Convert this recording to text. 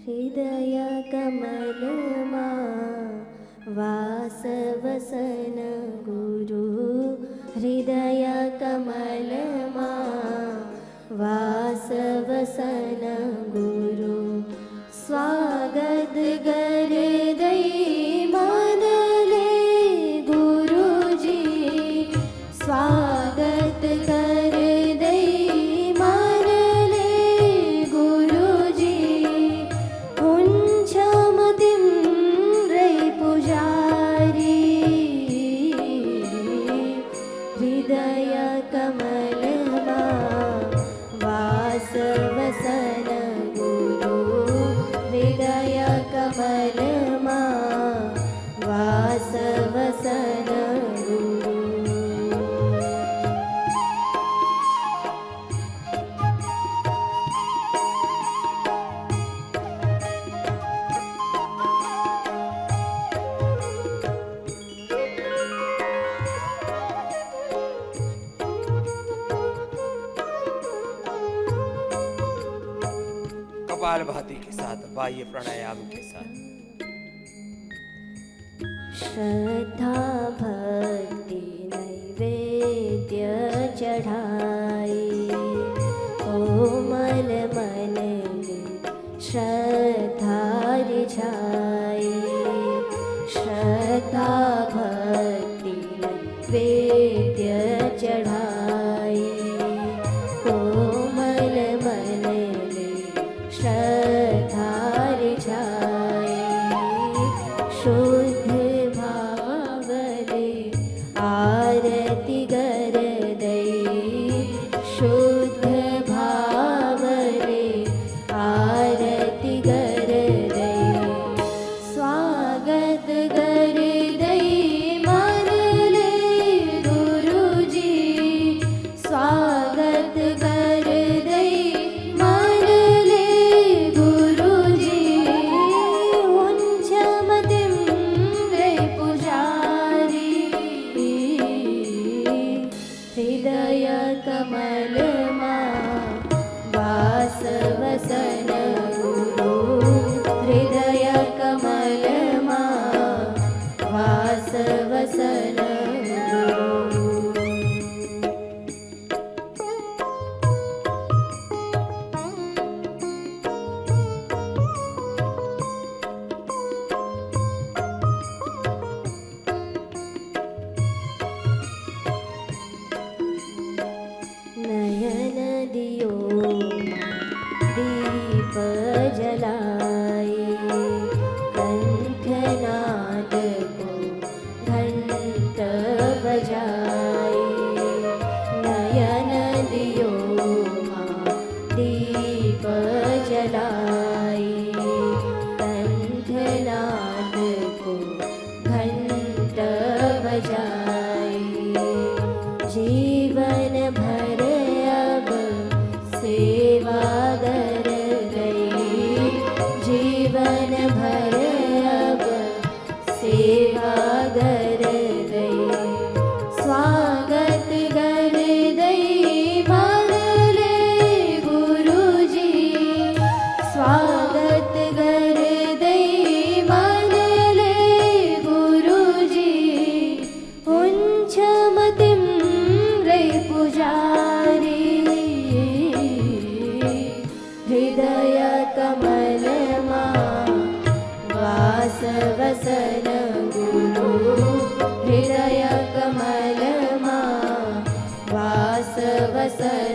हृदय कमलमा वासवसन गुरु हृदय कमलमा वासवसन गुरु स्वागत कर दई मनले गुरुजी स्वागत कर दई मनले गुरुजी कुंचमतिम रे पुजारी हृदय कमलमा वासवसन गुरु हृदय कमलमा वासवसन गुरु कपालभाति के साथ बाह्य प्राणायाम के साथ श्रद्धा भक्ति नैवेद्य चढ़ाई कोमल मन में श्रद्धा रिझाई श्रद्धा भक्ति नैवेद्य चढ़ाई कोमल मन में श्रद्धा रिझाई शुद्ध भावले आरती कर दई शुद्ध भावले आरती कर दई स्वागत कर दई मनले गुरुजी स्वागत कर दई मनले गुरुजी उंचमतिम रे पुजारी हृदय कमलमा वासवसन गुरु हृदय कमलमा वासवसन गुरु नयन दियो दीप जलाई कंठनाद को घंट बजाई नयन दियो दीप जलाई कंठनाद को घंट बजाई जीवन भर अब सेवा कर गई जीवन भर अब सेवा कर गई स्वागत कर दई मनले गुरुजी स्वागत कर दई मनले गुरुजी उंचमतिम रे पुजारी हृदय कमलमा वासवसन गुरु हृदय कमलमा वासवसन